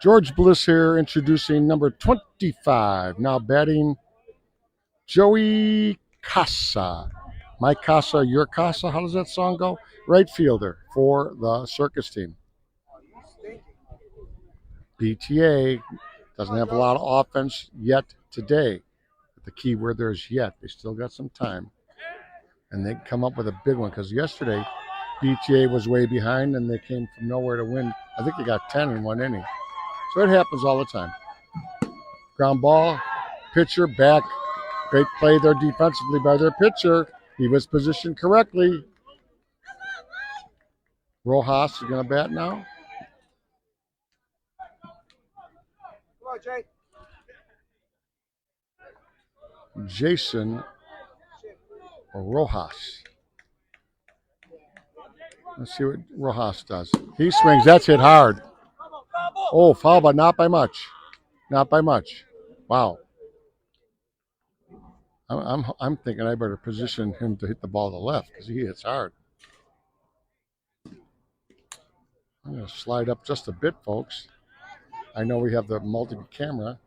George Bliss here introducing number 25. Now batting Joey Casa. My Casa, your Casa. How does that song go? Right fielder for the Circus team. BTA doesn't have a lot of offense yet today. But the key word there is yet. They still got some time. And they come up with a big one because yesterday BTA was way behind and they came from nowhere to win. I think they got 10 in 1 inning. So it happens all the time. Ground ball, pitcher back. Great play there defensively by their pitcher. He was positioned correctly. Rojas is going to bat now. Come on, Jay. Jason Rojas. Let's see what Rojas does. He swings. That's hit hard. Oh, foul, but not by much. Not by much. Wow. I'm thinking I better position him to hit the ball to the left because he hits hard. I'm going to slide up just a bit, folks. I know we have the multi-camera.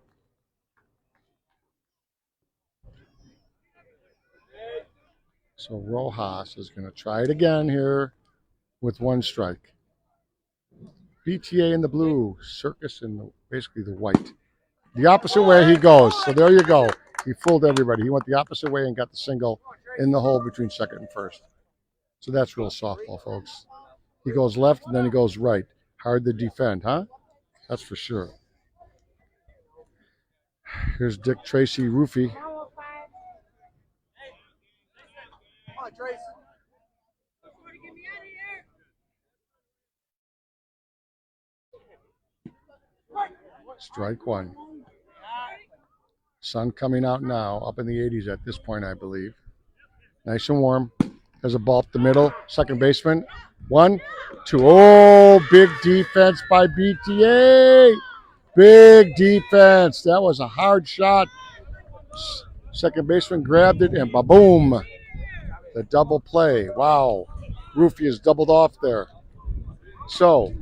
So Rojas is going to try it again here with 1 strike. BTA in the blue, Circus in basically the white. The opposite way he goes. So there you go. He fooled everybody. He went the opposite way and got the single in the hole between second and first. So that's real softball, folks. He goes left and then he goes right. Hard to defend, huh? That's for sure. Here's Dick Tracy Roofy. Come on, Trace. Strike one. Sun coming out now, up in the 80s at this point, I believe. Nice and warm. There's a ball up the middle. Second baseman. 1, 2. Oh, big defense by BTA. Big defense. That was a hard shot. Second baseman grabbed it and ba-boom. The double play. Wow. Roofy is doubled off there. So,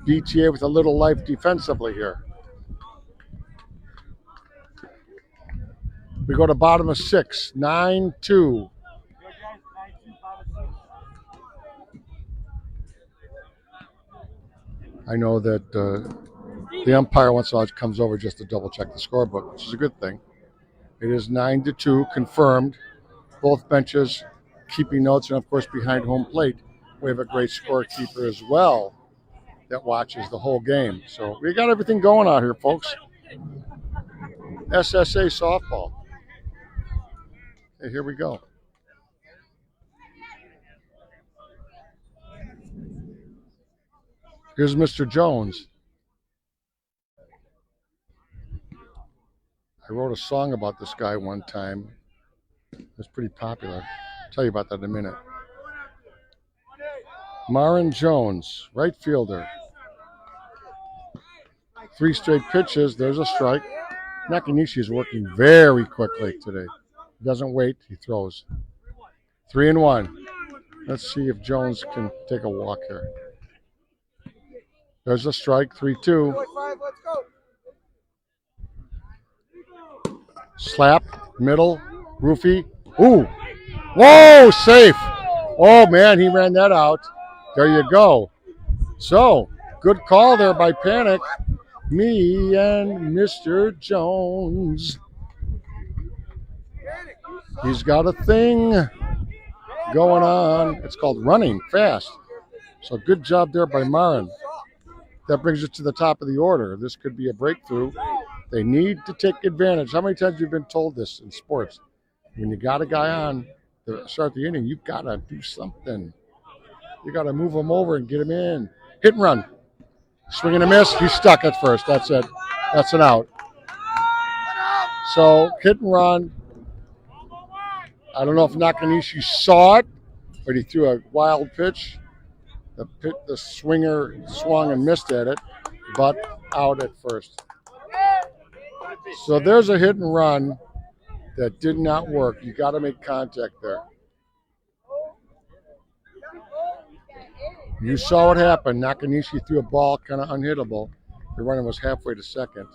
BTA with a little life defensively here. We go to bottom of 6, 9-2. I know that the umpire once in a while comes over just to double check the scorebook, which is a good thing. It is 9-2, confirmed. Both benches keeping notes, and of course behind home plate, we have a great scorekeeper as well that watches the whole game. So we got everything going out here, folks. SSA softball. Okay, here we go. Here's Mr. Jones. I wrote a song about this guy one time. It's pretty popular. I'll tell you about that in a minute. Marin Jones, right fielder. 3 straight pitches. There's a strike. Nakanishi is working very quickly today. He doesn't wait. He throws. 3-1. Let's see if Jones can take a walk here. There's a strike. 3-2. Let's go. Slap. Middle. Roofy. Ooh. Whoa, safe. Oh, man, he ran that out. There you go. So, good call there by Panic. Me and Mr. Jones. He's got a thing going on. It's called running fast. So, good job there by Marin. That brings us to the top of the order. This could be a breakthrough. They need to take advantage. How many times have you been told this in sports? When you got a guy on to start the inning, you've got to do something. You got to move him over and get him in. Hit and run. Swing and a miss. He's stuck at first. That's it. That's an out. So, hit and run. I don't know if Nakanishi saw it, but he threw a wild pitch. The swinger swung and missed at it, but out at first. So there's a hit and run that did not work. You got to make contact there. You saw what happened. Nakanishi threw a ball kind of unhittable. The runner was halfway to second,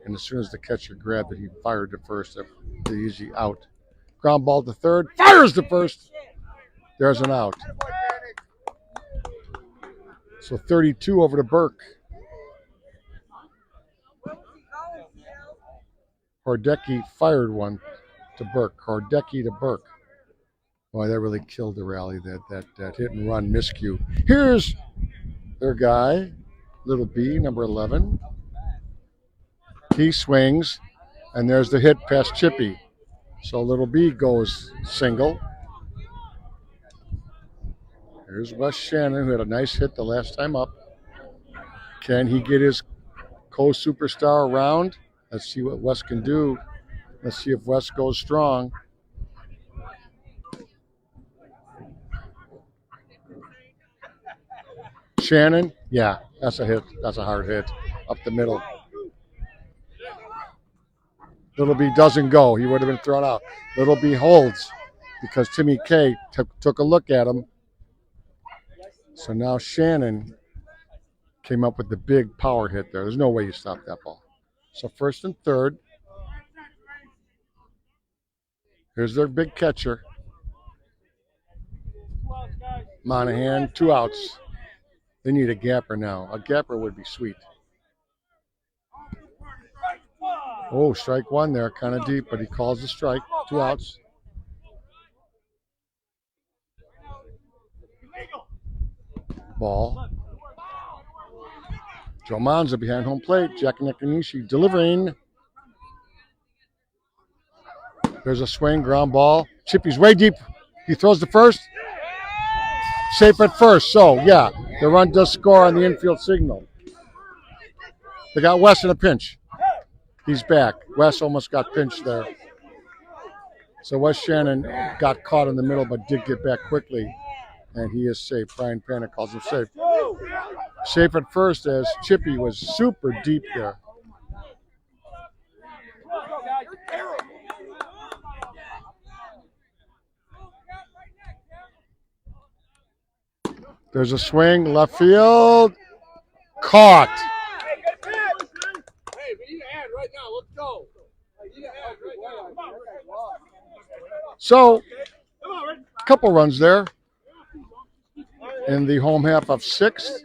and as soon as the catcher grabbed it, he fired to first. The easy out. Ground ball to third. Fires to first. There's an out. So 32 over to Burke. Hordecki fired one to Burke. Hordecki to Burke. Boy, that really killed the rally, that hit and run miscue. Here's their guy, little B, number 11. He swings, and there's the hit past Chippy. So little B goes single. Here's Wes Shannon, who had a nice hit the last time up. Can he get his co-superstar around? Let's see what Wes can do. Let's see if Wes goes strong. Shannon, yeah, that's a hit. That's a hard hit up the middle. Little B doesn't go. He would have been thrown out. Little B holds because Timmy K took a look at him. So now Shannon came up with the big power hit there. There's no way you stop that ball. So first and third. Here's their big catcher. Monahan, 2 outs. They need a gapper now. A gapper would be sweet. Oh, strike one there, kind of deep, but he calls the strike. 2 outs. ball. Joe Monza behind home plate. Jack Nakanishi delivering. There's a swing, ground ball. Chippy's way deep. He throws the first. Safe at first. So, yeah, the run does score on the infield signal. They got Wes in a pinch. He's back. Wes almost got pinched there. So Wes Shannon got caught in the middle but did get back quickly. And he is safe. Brian Panic calls him safe. Safe at first as Chippy was super deep there. There's a swing, left field. Caught. Hey, good pitch. Hey, we need to add right now. Let's go. We need to add right now. So, a couple runs there in the home half of 6.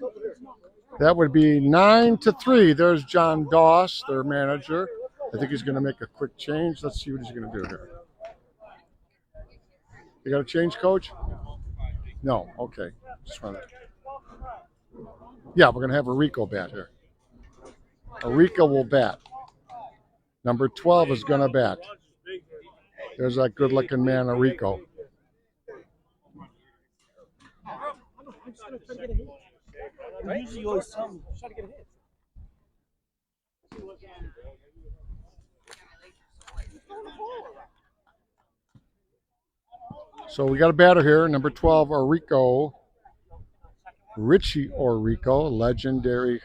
That would be 9-3. There's John Doss, their manager. I think he's going to make a quick change. Let's see what he's going to do here. You got a change, Coach? No. Okay. Just wanted to... Yeah, we're going to have a Rico bat here. A Rico will bat. Number 12 is going to bat. There's that good-looking man, a Rico. Usually you always tell me, try to get a hit. So we got a batter here, number 12, Orico. Richie Orico, legendary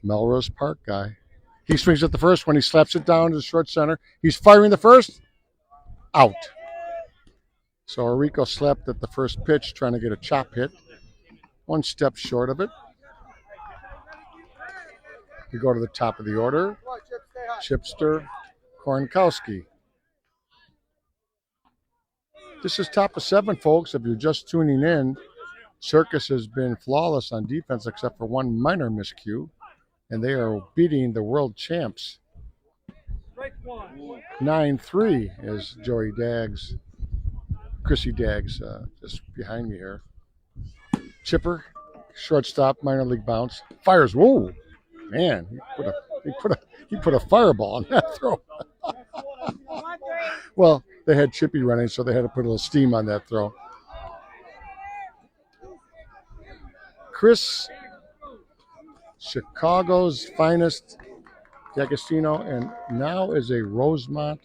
Melrose Park guy. He swings at the first when he slaps it down to the short center. He's firing the first. Out. So Orico slapped at the first pitch, trying to get a chop hit. One step short of it. We go to the top of the order. Chipster Kornkowski. This is top of 7, folks. If you're just tuning in, Circus has been flawless on defense except for one minor miscue, and they are beating the world champs. 9-3 is Joey Daggs, Chrissy Daggs, just behind me here. Chipper, shortstop, minor league bounce, fires. Whoa, man! He put a fireball on that throw. Well, they had Chippy running, so they had to put a little steam on that throw. Chris, Chicago's finest, D'Agostino, and now is a Rosemont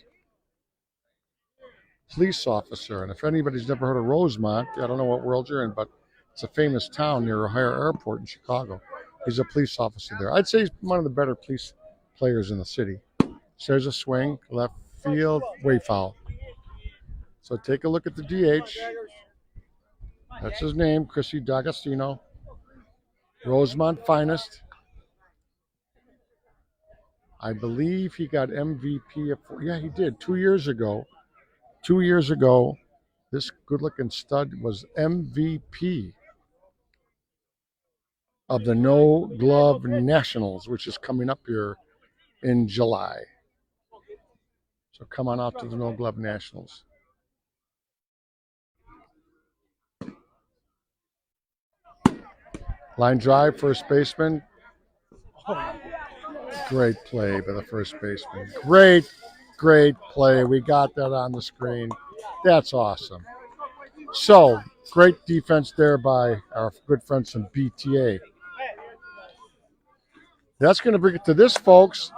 police officer. And if anybody's never heard of Rosemont, I don't know what world you're in, but it's a famous town near O'Hare Airport in Chicago. He's a police officer there. I'd say he's one of the better police players in the city. So there's a swing, left field, way foul. So take a look at the DH. That's his name, Chrissy D'Agostino. Rosemont finest. I believe he got MVP. Yeah, he did 2 years ago. 2 years ago, this good-looking stud was MVP of the No Glove Nationals, which is coming up here in July. So come on out to the No Glove Nationals. Line drive, first baseman. Great play by the first baseman. Great play. We got that on the screen. That's awesome. So, great defense there by our good friends from BTA. That's going to bring it to this, folks.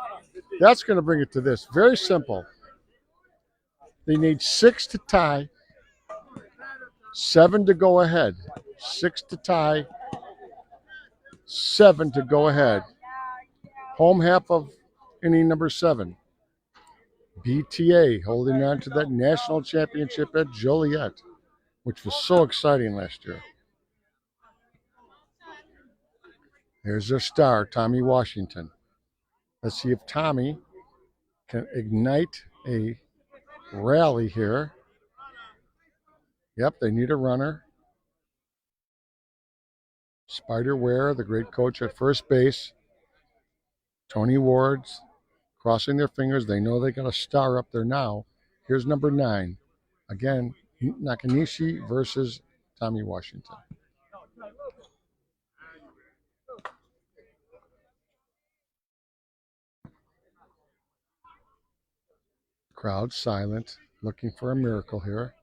That's going to bring it to this. Very simple. They need 6 to tie, 7 to go ahead. 6 to tie, 7 to go ahead. Home half of inning number 7. BTA holding on to that national championship at Joliet, which was so exciting last year. There's their star, Tommy Washington. Let's see if Tommy can ignite a rally here. Yep, they need a runner. Spider Ware, the great coach at first base. Tony Ward's crossing their fingers. They know they got a star up there now. Here's number 9. Again, Nakanishi versus Tommy Washington. Crowd silent, looking for a miracle here.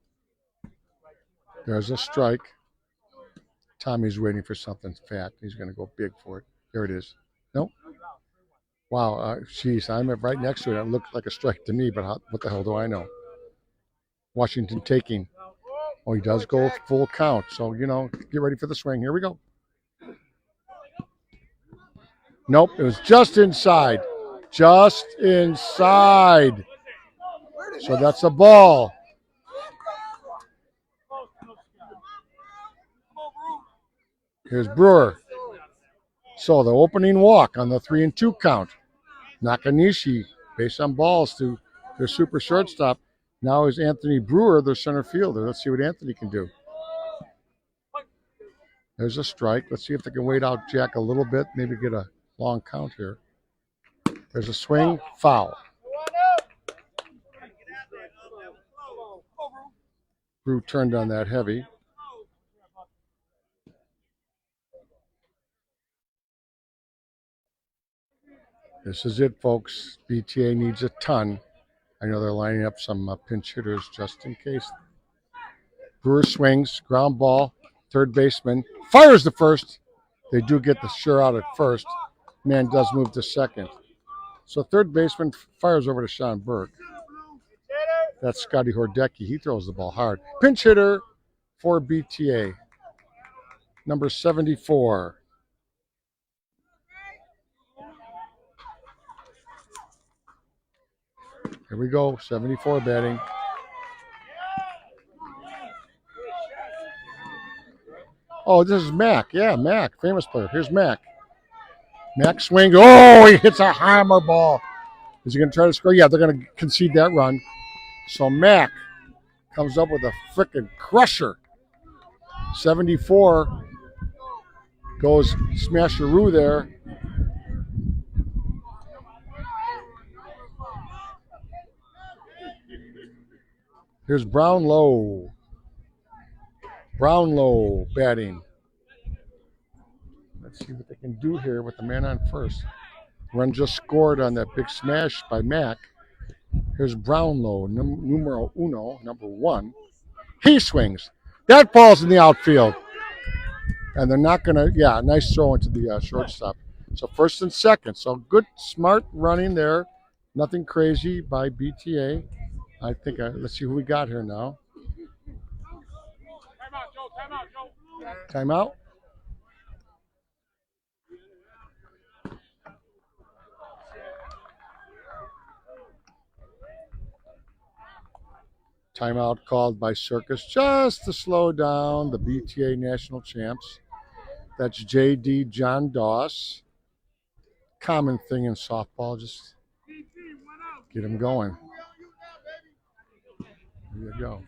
There's a strike. Tommy's waiting for something fat. He's going to go big for it. There it is. Nope. Wow, geez, I'm right next to it. It looked like a strike to me, but what the hell do I know? Washington taking. Oh, he does go full count. So, get ready for the swing. Here we go. Nope, it was just inside. Just inside. So that's a ball. Here's Brewer. So the opening walk on the 3-2 count. Nakanishi, based on balls to their super shortstop. Now is Anthony Brewer, their center fielder. Let's see what Anthony can do. There's a strike. Let's see if they can wait out Jack a little bit, maybe get a long count here. There's a swing, foul. Brew turned on that heavy. This is it, folks. BTA needs a ton. I know they're lining up some pinch hitters just in case. Brewer swings, ground ball, third baseman, fires the first. They do get the sure out at first. Man does move to second. So third baseman fires over to Sean Burke. That's Scotty Hordecki. He throws the ball hard. Pinch hitter for BTA, number 74. Here we go, 74 batting. Oh, this is Mac. Yeah, Mac, famous player. Here's Mac. Mac swings. Oh, he hits a hammer ball. Is he going to try to score? Yeah, they're going to concede that run. So Mac comes up with a frickin' crusher. 74 goes smasheroo there. Here's Brownlow. Brownlow batting. Let's see what they can do here with the man on first. Run just scored on that big smash by Mac. Here's Brownlow, numero uno, number 1. He swings. That ball's in the outfield. And they're not going to, nice throw into the shortstop. So first and second. So good, smart running there. Nothing crazy by BTA. I think, let's see who we got here now. Timeout. Timeout called by Circus just to slow down the BTA national champs. That's JD John Doss. Common thing in softball, just get him going. There you go.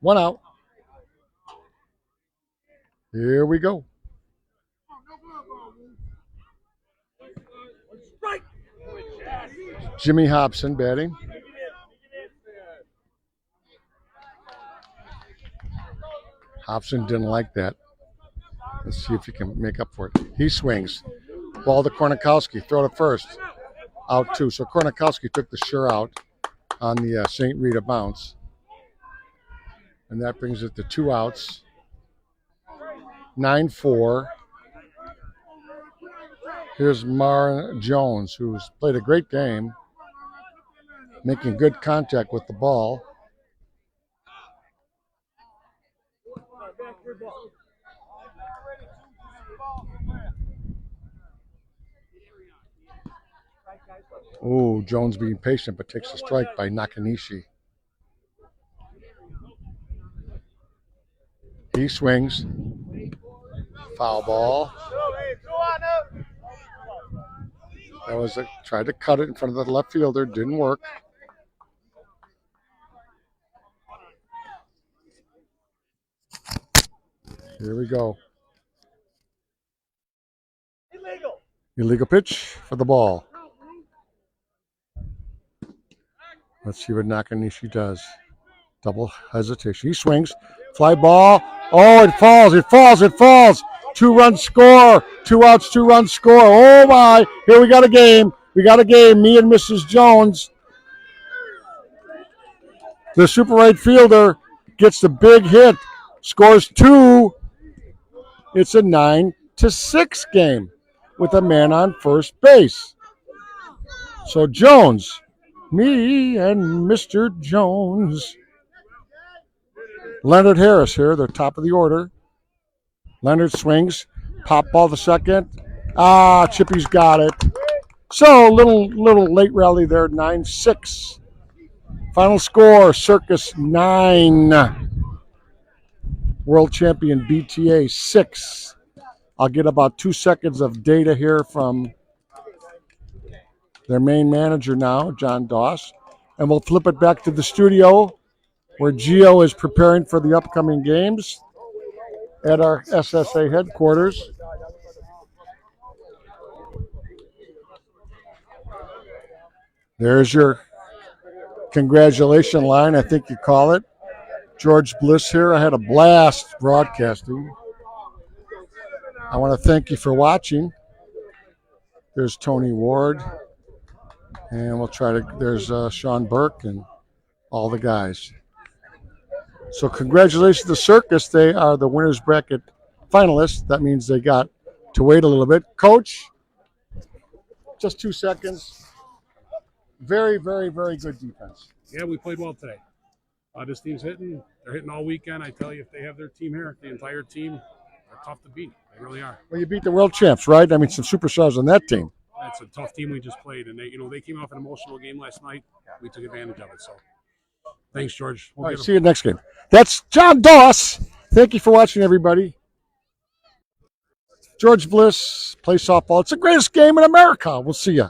One out. Here we go. Jimmy Hobson batting. Hobson didn't like that. Let's see if he can make up for it. He swings. Ball to Kornikowski. Throw to first. Out 2. So Kornikowski took the sure out on the St. Rita bounce. And that brings it to 2 outs. 9-4. Here's Mar Jones, who's played a great game, making good contact with the ball. Oh, Jones being patient, but takes a strike by Nakanishi. He swings. Foul ball. That was tried to cut it in front of the left fielder. Didn't work. Here we go. Illegal pitch for the ball. Let's see what Nakanishi does. Double hesitation. He swings. Fly ball. Oh, it falls. It falls. It falls. 2-run score. 2 outs, 2-run score. Oh my! Here we got a game. We got a game. Me and Mrs. Jones. The super right fielder gets the big hit. Scores 2. It's a 9-6 game with a man on first base. So Jones, me and Mr. Jones. Leonard Harris here, the top of the order. Leonard swings, pop ball to second. Chippy's got it. So little late rally there, 9-6. Final score: Circus 9, world champion BTA 6. I'll get about 2 seconds of data here from their main manager now, John Doss, and we'll flip it back to the studio where Gio is preparing for the upcoming games at our SSA headquarters. There's your congratulation line, I think you call it. George Bliss here. I had a blast broadcasting. I want to thank you for watching. There's Tony Ward. And we'll try to, there's Sean Burke and all the guys. So congratulations to Circus. They are the winner's bracket finalists. That means they got to wait a little bit. Coach, just 2 seconds. Very, very, very good defense. Yeah, we played well today. This team's hitting. They're hitting all weekend. I tell you, if they have their team here, the entire team, they're tough to beat. They really are. Well, you beat the world champs, right? I mean, some superstars on that team. It's a tough team we just played, and they came off an emotional game last night. We took advantage of it. So, thanks, George. All right, see you next game. That's John Doss. Thank you for watching, everybody. George Bliss, play softball. It's the greatest game in America. We'll see you.